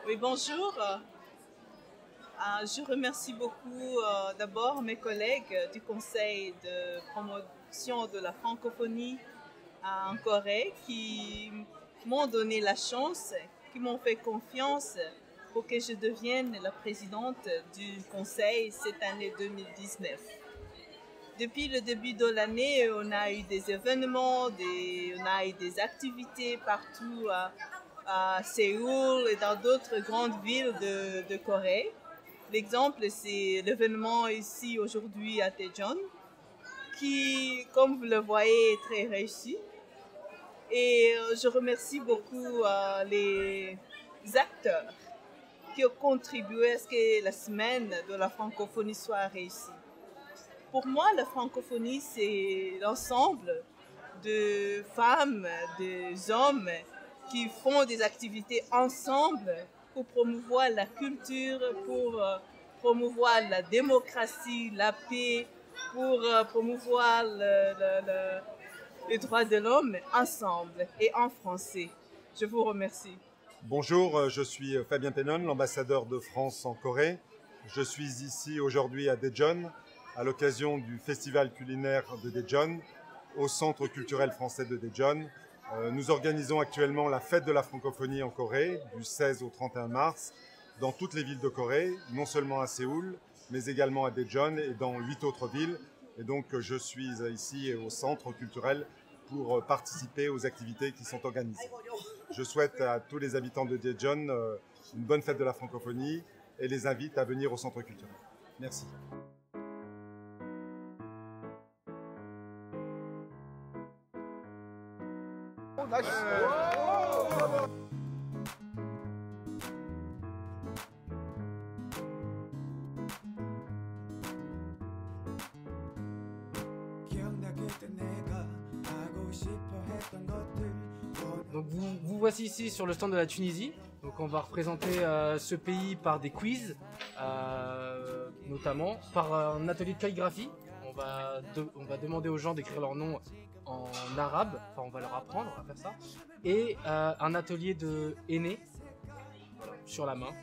Oui, bonjour. Je remercie beaucoup d'abord mes collègues du Conseil de promotion de la francophonie en Corée qui m'ont donné la chance, qui m'ont fait confiance pour que je devienne la présidente du Conseil cette année 2019. Depuis le début de l'année, on a eu des événements, on a eu des activités partout à Séoul et dans d'autres grandes villes de Corée. L'exemple, c'est l'événement ici aujourd'hui à Daejeon, qui, comme vous le voyez, est très réussi. Et je remercie beaucoup les acteurs qui ont contribué à ce que la semaine de la francophonie soit réussie. Pour moi, la francophonie, c'est l'ensemble de femmes, des hommes qui font des activités ensemble pour promouvoir la culture, pour promouvoir la démocratie, la paix, pour promouvoir les droits de l'homme ensemble et en français. Je vous remercie. Bonjour, je suis Fabien Pennon, l'ambassadeur de France en Corée. Je suis ici aujourd'hui à Daejeon, à l'occasion du festival culinaire de Daejeon, au Centre culturel français de Daejeon. Nous organisons actuellement la fête de la francophonie en Corée, du 16 au 31 mars, dans toutes les villes de Corée, non seulement à Séoul, mais également à Daejeon et dans 8 autres villes. Et donc je suis ici au Centre culturel pour participer aux activités qui sont organisées. Je souhaite à tous les habitants de Daejeon une bonne fête de la francophonie et les invite à venir au Centre culturel. Merci. Donc vous voici ici sur le stand de la Tunisie. Donc on va représenter ce pays par des quiz, notamment par un atelier de calligraphie. On va demander aux gens d'écrire leur nom en arabe, enfin on va leur apprendre à faire ça. Et un atelier de henné, voilà, sur la main,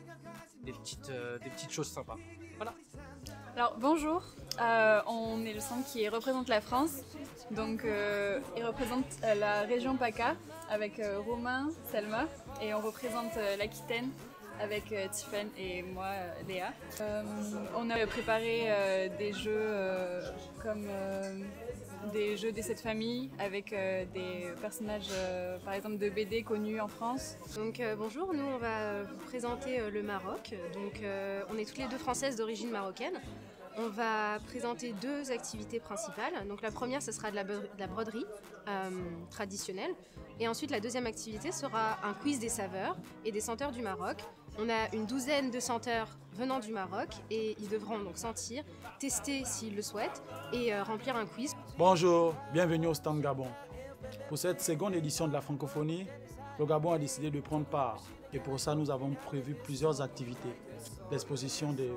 des petites choses sympas. Voilà. Alors bonjour, on est le centre qui représente la France, donc il représente la région PACA avec Romain, Selma, et on représente l'Aquitaine avec Tiffen et moi, Léa. On a préparé des jeux comme des jeux des 7 familles avec des personnages par exemple de BD connus en France. Donc bonjour, nous on va vous présenter le Maroc. Donc on est toutes les deux françaises d'origine marocaine. On va présenter 2 activités principales. Donc la première, ce sera de la broderie traditionnelle. Et ensuite, la deuxième activité sera un quiz des saveurs et des senteurs du Maroc. On a une douzaine de senteurs venant du Maroc et ils devront donc sentir, tester s'ils le souhaitent et remplir un quiz. Bonjour, bienvenue au stand Gabon. Pour cette seconde édition de la francophonie, le Gabon a décidé de prendre part. Et pour ça, nous avons prévu plusieurs activités. L'exposition des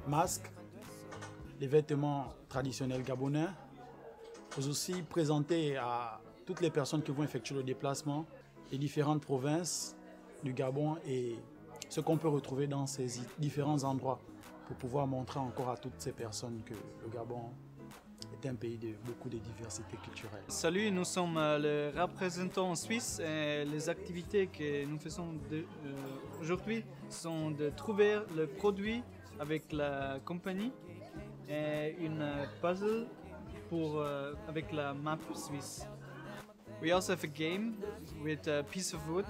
masques, les vêtements traditionnels gabonais, mais aussi présenter à toutes les personnes qui vont effectuer le déplacement les différentes provinces du Gabon et ce qu'on peut retrouver dans ces différents endroits pour pouvoir montrer encore à toutes ces personnes que le Gabon est un pays de beaucoup de diversité culturelle. Salut, nous sommes les représentants suisses et les activités que nous faisons aujourd'hui sont de trouver le produit avec la compagnie et une puzzle avec la map suisse. We also have a game with a piece of wood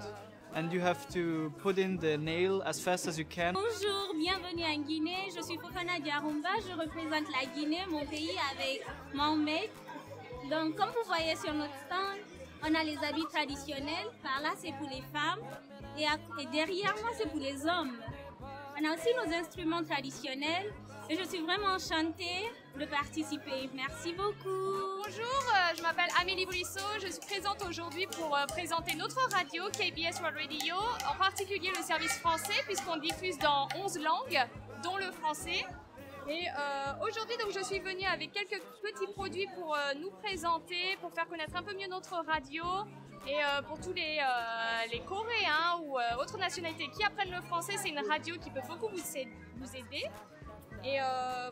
and you have to put in the nail as fast as you can. Bonjour, bienvenue en Guinée. Je suis Fofana Diarumba, je représente la Guinée, mon pays, avec mon mec. Donc, comme vous voyez sur notre stand, on a les habits traditionnels. Par là, c'est pour les femmes et derrière moi, c'est pour les hommes. On a aussi nos instruments traditionnels et je suis vraiment enchantée de participer. Merci beaucoup. Bonjour, je m'appelle Amélie Brisseau. Je suis présente aujourd'hui pour présenter notre radio, KBS World Radio, en particulier le service français puisqu'on diffuse dans 11 langues, dont le français. Et aujourd'hui, donc, je suis venue avec quelques petits produits pour nous présenter, pour faire connaître un peu mieux notre radio. Et pour tous les Coréens ou autres nationalités qui apprennent le français, c'est une radio qui peut beaucoup vous aider. Et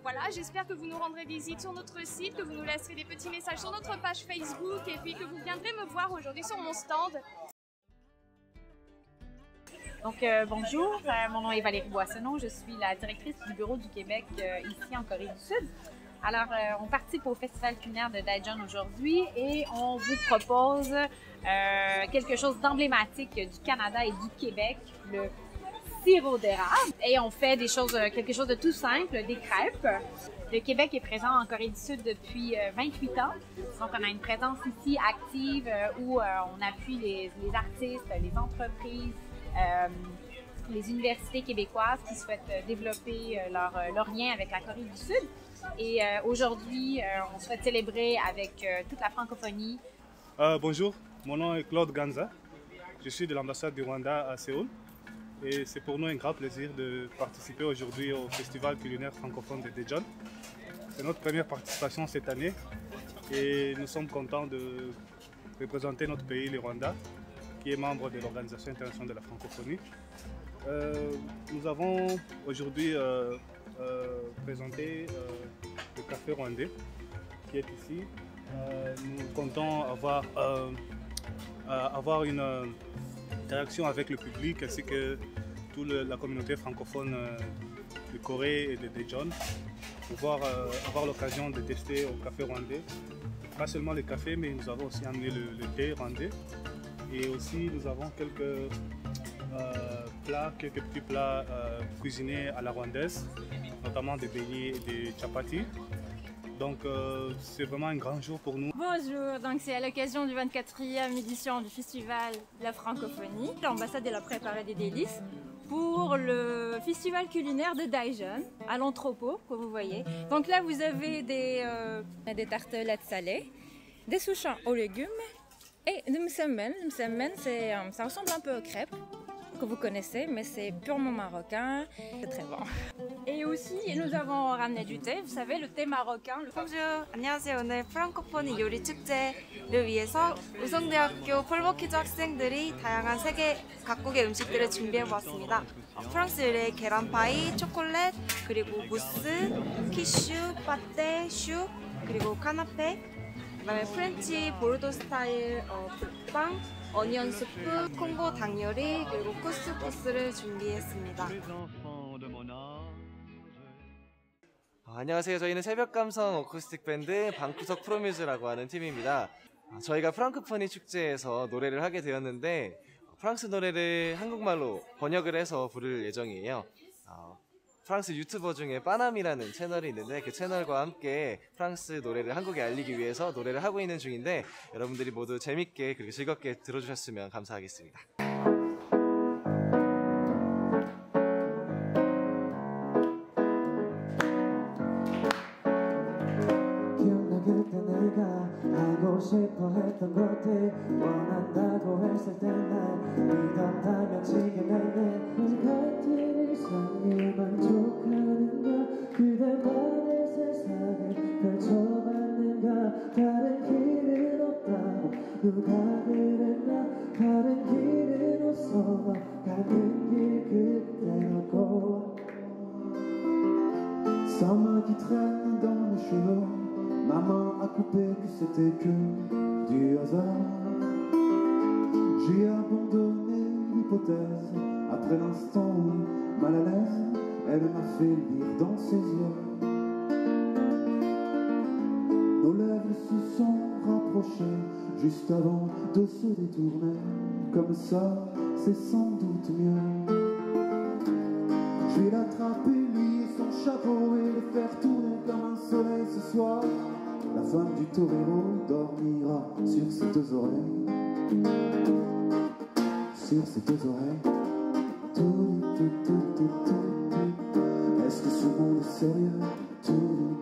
voilà, j'espère que vous nous rendrez visite sur notre site, que vous nous laisserez des petits messages sur notre page Facebook et puis que vous viendrez me voir aujourd'hui sur mon stand. Donc bonjour, mon nom est Valérie Boissonneau, je suis la directrice du bureau du Québec ici en Corée du Sud. Alors on participe au Festival culinaire de Daejeon aujourd'hui et on vous propose quelque chose d'emblématique du Canada et du Québec, le sirop d'érable. Et on fait quelque chose de tout simple, des crêpes. Le Québec est présent en Corée du Sud depuis 28 ans. Donc on a une présence ici active où on appuie les artistes, les entreprises, les universités québécoises qui souhaitent développer leur lien avec la Corée du Sud. Et aujourd'hui, on souhaite célébrer avec toute la francophonie. Bonjour, mon nom est Claude Ganza. Je suis de l'ambassade du Rwanda à Séoul. Et c'est pour nous un grand plaisir de participer aujourd'hui au Festival culinaire francophone de Daejeon. C'est notre première participation cette année et nous sommes contents de représenter notre pays, le Rwanda, qui est membre de l'Organisation internationale de la francophonie. Nous avons aujourd'hui présenté le café rwandais qui est ici. Nous comptons avoir une interaction avec le public ainsi que toute la communauté francophone de Corée et de Daejeon, pouvoir avoir l'occasion de tester au café rwandais. Pas seulement le café, mais nous avons aussi amené le thé rwandais. Et aussi nous avons quelques petits plats cuisinés à la rwandaise, notamment des beignets et des chapati. Donc c'est vraiment un grand jour pour nous. Bonjour, donc c'est à l'occasion du 24e édition du Festival de la francophonie. L'ambassade a préparé des délices pour le festival culinaire de Daejeon, à l'entrepôt, que vous voyez. Donc là vous avez des tartelettes salées, des souchons aux légumes et du msemen. Le msemen, ça ressemble un peu aux crêpes que vous connaissez, mais c'est purement marocain, c'est très bon. Et aussi, nous avons ramené du thé, vous savez, le thé marocain. Bonjour, 안녕하세요. 오늘 프랑코포니 요리 축제를 위해서 우성대학교 펄버키즈 학생들이 다양한 세계 각국의 음식들을 준비해보았습니다. 프랑스 요리의 계란파이, 초콜릿, 그리고 무스, 키슈, 파테, 슈, 그리고 카나페, 그다음에 프렌치 보르도 스타일 빵, 어니언 수프, 콩고 닭 요리, 그리고 쿠스쿠스를 준비했습니다. 안녕하세요. 저희는 새벽감성 어쿠스틱 밴드 방구석 프로뮤즈라고 하는 팀입니다. 저희가 프랑코포니 축제에서 노래를 하게 되었는데 프랑스 노래를 한국말로 번역을 해서 부를 예정이에요. 프랑스 유튜버 중에 빠남이라는 채널이 있는데 그 채널과 함께 프랑스 노래를 한국에 알리기 위해서 노래를 하고 있는 중인데 여러분들이 모두 재밌게 그리고 즐겁게 들어주셨으면 감사하겠습니다. 하고 싶어 했던 것들 원한다고 했을 때 날 믿었다면 지금 내내 같은 일상에 만족하는가 그대만의 세상을 펼쳐봤는가 다른 길은 없다고 누가 그랬나 다른 길은 없어 가는 길 그대로고 Sans main qui traîne dans mes cheveux Maman a coupé que c'était que du hasard. J'ai abandonné l'hypothèse après l'instant où, mal à l'aise, elle m'a fait lire dans ses yeux. Nos lèvres se sont rapprochées juste avant de se détourner. Comme ça, c'est sans doute mieux. Je vais l'attraper, lui et son chapeau, et le faire tourner comme un soleil ce soir. La femme du torero dormira sur ses deux oreilles. Sur ses deux oreilles. Tout. Est-ce que ce monde est sérieux? Tout.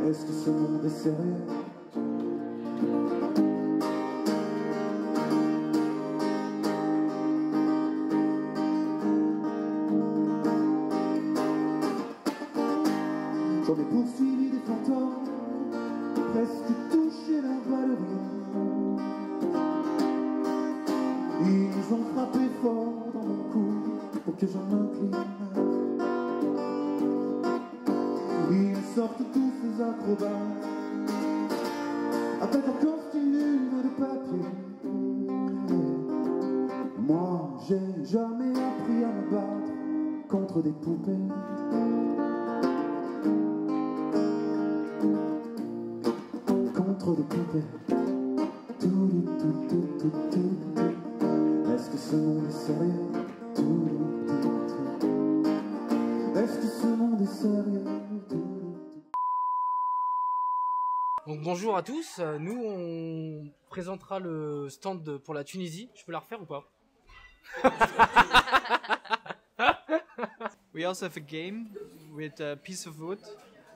Est-ce que ce monde est sérieux? J'en ai poursuivi acrobate avec un costume de papier. Moi, j'ai jamais appris à me battre contre des poupées. Contre des poupées. Est-ce que ce monde est sérieux? Est-ce que ce monde est sérieux? Donc bonjour à tous, nous on présentera le stand pour la Tunisie. Je peux la refaire ou pas? We also have a game with a piece of wood,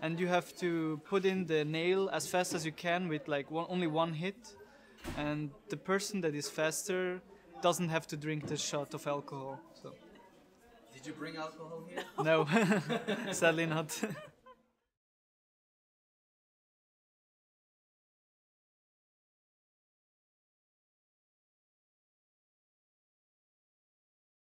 and you have to put in the nail as fast as you can with like only one hit, and the person that is faster doesn't have to drink the shot of alcohol. So. Did you bring alcohol here? No, sadly not.